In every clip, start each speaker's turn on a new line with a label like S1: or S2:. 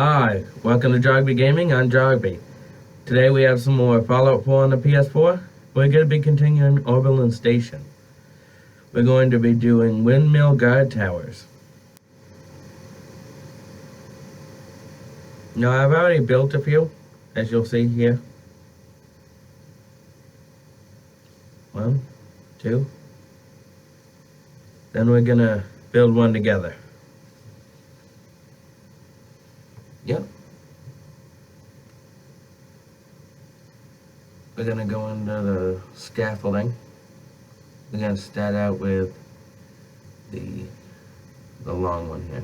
S1: Hi, welcome to Jogby Gaming. I'm Jogby. Today we have some more Fallout 4 on the PS4. We're going to be continuing Oberland Station. We're going to be doing windmill guard towers. Now I've already built a few, as you'll see here. 1, 2. Then we're going to build one together. Yep. We're going to go into the scaffolding. We're going to start out with the long one here.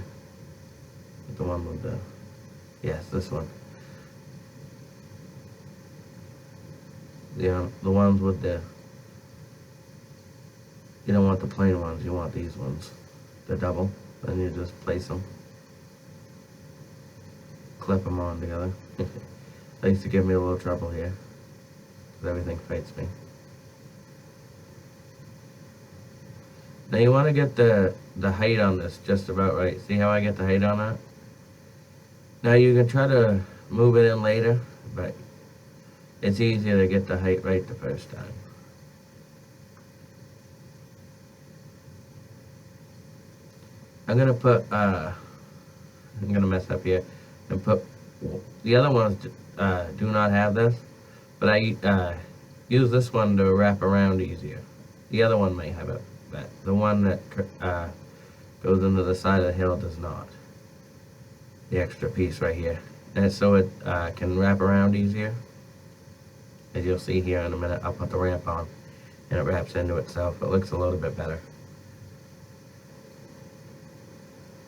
S1: The one with the, yes, this one. The ones with the, you don't want the plain ones, you want these ones. The double, then you just place them. Clip them on together. That used to give me a little trouble here, because everything fights me. Now you want to get the height on this just about right. See how I get the height on that? Now you can try to move it in later, but it's easier to get the height right the first time. I'm gonna put, I'm gonna mess up here and put, the other ones do not have this, but I use this one to wrap around easier. The other one may have it, but the one that goes into the side of the hill does not. The extra piece right here. And so it can wrap around easier. As you'll see here in a minute, I'll put the ramp on and it wraps into itself. It looks a little bit better.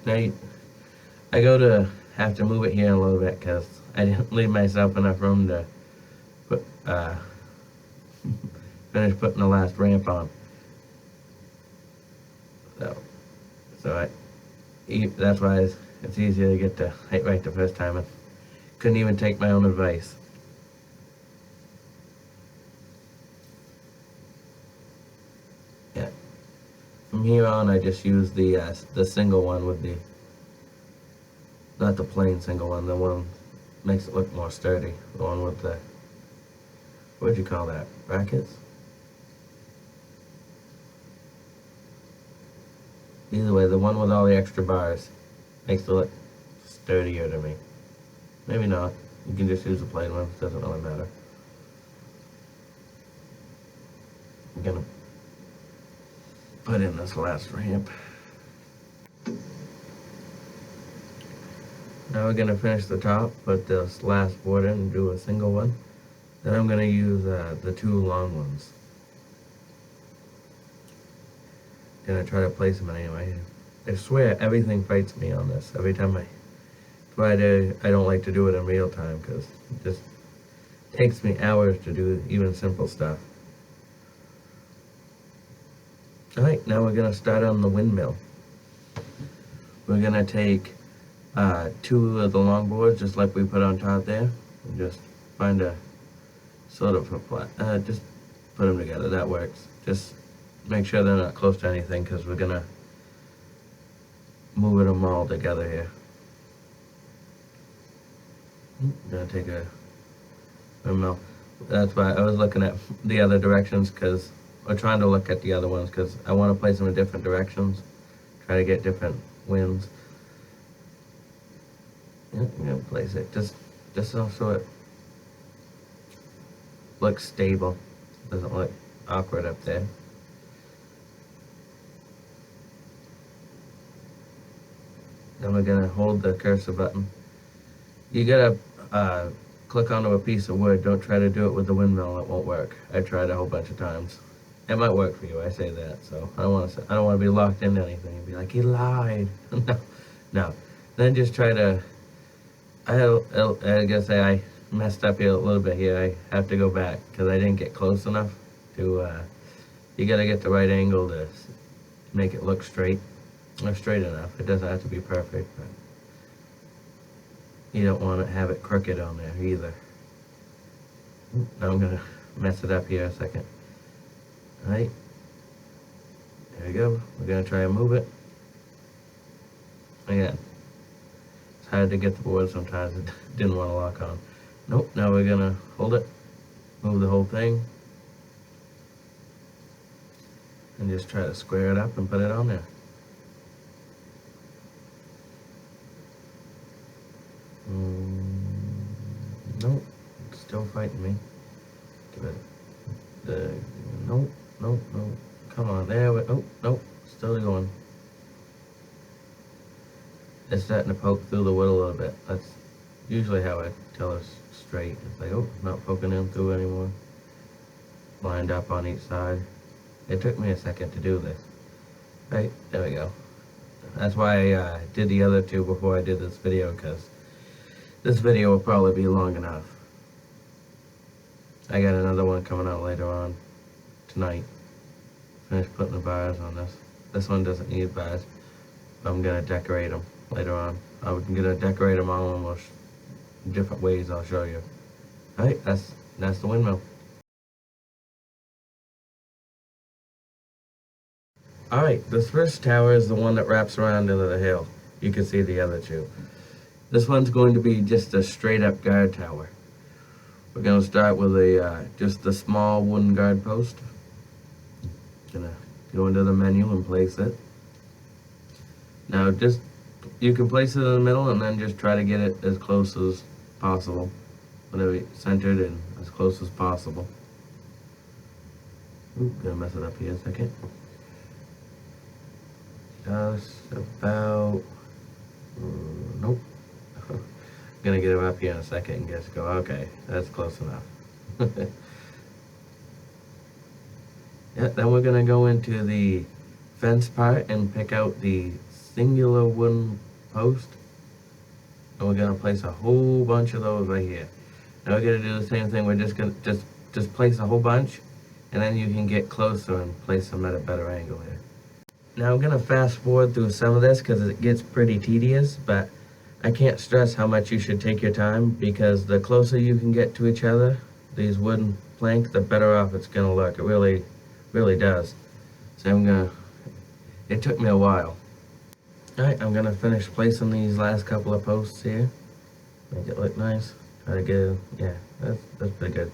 S1: Now I go to have to move it here a little bit because I didn't leave myself enough room to put, finish putting the last ramp on. So that's why it's easier to get the height right the first time. I couldn't even take my own advice. Yeah. From here on, I just use the single one with the, not the plain single one. The one makes it look more sturdy. The one with the, what'd you call that? Brackets? Either way, the one with all the extra bars makes it look sturdier to me. Maybe not. You can just use the plain one. It doesn't really matter. I'm gonna put in this last ramp. Now we're gonna finish the top, put this last board in and do a single one. Then I'm gonna use the two long ones. Gonna try to place them anyway. I swear everything fights me on this every time that's why I don't like to do it in real time, because it just takes me hours to do even simple stuff. Alright, now we're gonna start on the windmill. We're gonna take 2 of the long boards, just like we put on top there, and just find a sort of a flat, just put them together. That works. Just make sure they're not close to anything, because we're gonna move them all together here. I'm gonna take a windmill. That's why I was looking at the other directions, because we're trying to look at the other ones, because I want to place them in different directions, try to get different winds. Yeah, I'm gonna place it just so it looks stable, doesn't look awkward up there. Then we're gonna hold the cursor button. You gotta click onto a piece of wood. Don't try to do it with the windmill; it won't work. I tried a whole bunch of times. It might work for you. I say that, so I don't want to be locked into anything and be like, he lied. No. Then just try to. I guess I messed up here a little bit here. I have to go back because I didn't get close enough to. You gotta get the right angle to make it look straight. Or straight enough. It doesn't have to be perfect, but you don't want to have it crooked on there either. Now I'm gonna mess it up here a second. Alright. There we go. We're gonna try and move it. Again. It's hard to get the board sometimes. It didn't want to lock on. Nope, now we're gonna hold it, move the whole thing, and just try to square it up and put it on there. Nope, it's still fighting me. Give it the, nope, nope, nope. Come on, there we, oh, nope, still going. It's starting to poke through the wood a little bit. That's usually how I tell it's straight. It's like, oh, not poking in through anymore. Lined up on each side. It took me a second to do this. Right, there we go. That's why I did the other two before I did this video, because this video will probably be long enough. I got another one coming out later on tonight. Finish putting the bars on this. This one doesn't need bars. I'm gonna decorate them later on. I'm gonna decorate them all almost different ways. I'll show you. Alright, that's the windmill. Alright, this first tower is the one that wraps around into the hill. You can see the other two. This one's going to be just a straight up guard tower. We're going to start with a just a small wooden guard post. Gonna go into the menu and place it. Now just, you can place it in the middle and then just try to get it as close as possible. Whatever, centered and as close as possible. Ooh, gonna mess it up here a second. Just about, nope. Gonna get it up here in a second and just go, okay, that's close enough. Yeah, then we're gonna go into the fence part and pick out the singular wooden post. And we're gonna place a whole bunch of those right here. Now we're gonna do the same thing. We're just gonna just place a whole bunch, and then you can get closer and place them at a better angle here. Now I'm gonna fast forward through some of this because it gets pretty tedious, but I can't stress how much you should take your time, because the closer you can get to each other, these wooden planks, the better off it's gonna look. It really, really does. So it took me a while. Alright, I'm gonna finish placing these last couple of posts here. Make it look nice. Try to get, yeah, that's pretty good.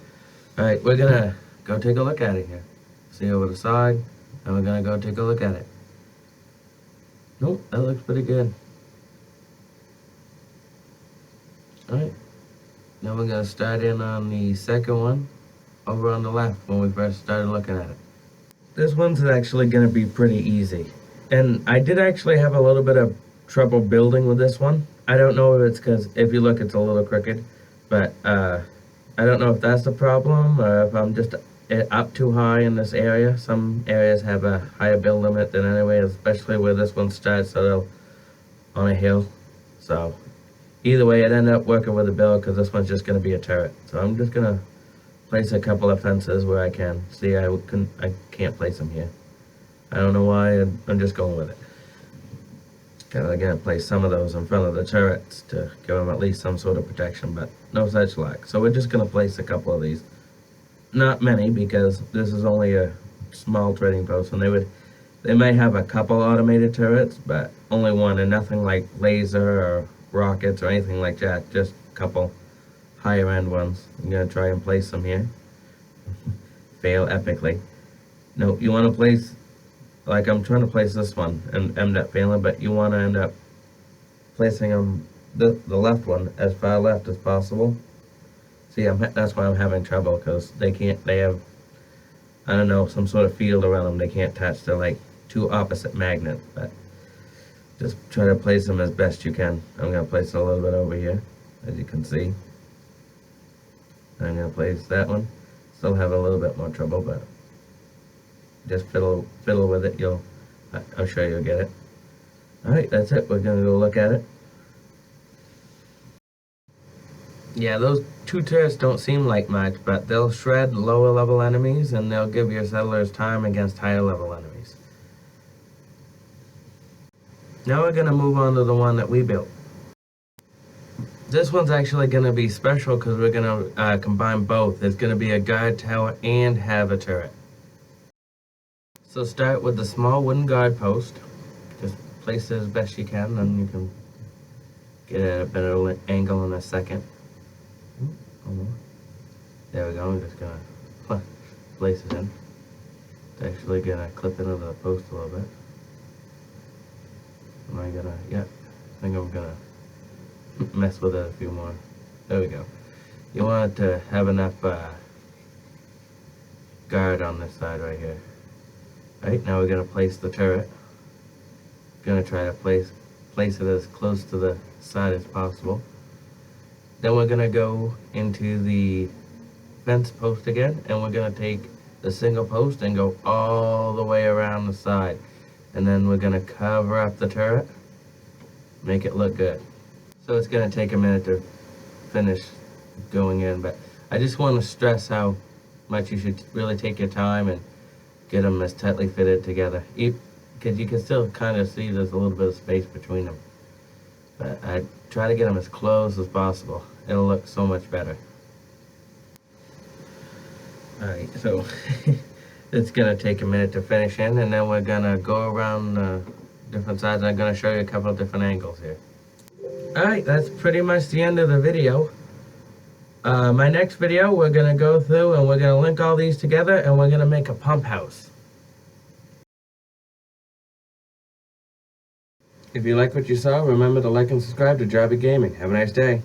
S1: Alright, we're gonna go take a look at it here. See over the side, and we're gonna go take a look at it. Nope, that looks pretty good. Alright, now we're gonna start in on the second one over on the left when we first started looking at it. This one's actually gonna be pretty easy. And I did actually have a little bit of trouble building with this one. I don't know if it's because, if you look, it's a little crooked, but I don't know if that's the problem or if I'm just up too high in this area. Some areas have a higher build limit than anyway, especially where this one starts, so they'll on a hill. So either way, it ended up working with the build because this one's just going to be a turret. So I'm just going to place a couple of fences where I can. See, I can't place them here. I don't know why, I'm just going with it. Kind of going to place some of those in front of the turrets to give them at least some sort of protection, but no such luck. So we're just going to place a couple of these. Not many, because this is only a small trading post, and they may have a couple automated turrets, but only one, and nothing like laser or rockets or anything like that. Just a couple higher end ones. I'm going to try and place them here. Fail epically. No, you want to place, like I'm trying to place this one and end up failing, but you want to end up placing them, the left one, as far left as possible. See, that's why I'm having trouble, because they have, I don't know, some sort of field around them. They can't touch. They're like two opposite magnets, but just try to place them as best you can. I'm going to place it a little bit over here, as you can see. I'm going to place that one. Still have a little bit more trouble, but just fiddle with it. I'm sure you'll get it. Alright, that's it. We're going to go look at it. Yeah, those two turrets don't seem like much, but they'll shred lower level enemies, and they'll give your settlers time against higher level enemies. Now we're going to move on to the one that we built. This one's actually going to be special because we're going to combine both. It's going to be a guard tower and have a turret. So start with the small wooden guard post. Just place it as best you can, then you can Get it at a better angle in a second. There we go. I'm just gonna place it in. It's actually gonna clip into the post a little bit. Am I gonna? Yeah. I think I'm gonna mess with it a few more. There we go. You want it to have enough guard on this side right here. Right, now we're gonna place the turret. Gonna try to place it as close to the side as possible. Then we're gonna go into the fence post again, and we're gonna take the single post and go all the way around the side. And then we're gonna cover up the turret, make it look good. So it's gonna take a minute to finish going in, but I just want to stress how much you should really take your time and get them as tightly fitted together, because you can still kind of see there's a little bit of space between them, but I try to get them as close as possible. It'll look so much better. Alright, so it's gonna take a minute to finish in, and then we're gonna go around different sides. I'm gonna show you a couple of different angles here. Alright, that's pretty much the end of the video. My next video, we're going to go through and we're going to link all these together and we're going to make a pump house. If you like what you saw, remember to like and subscribe to Jobby Gaming. Have a nice day.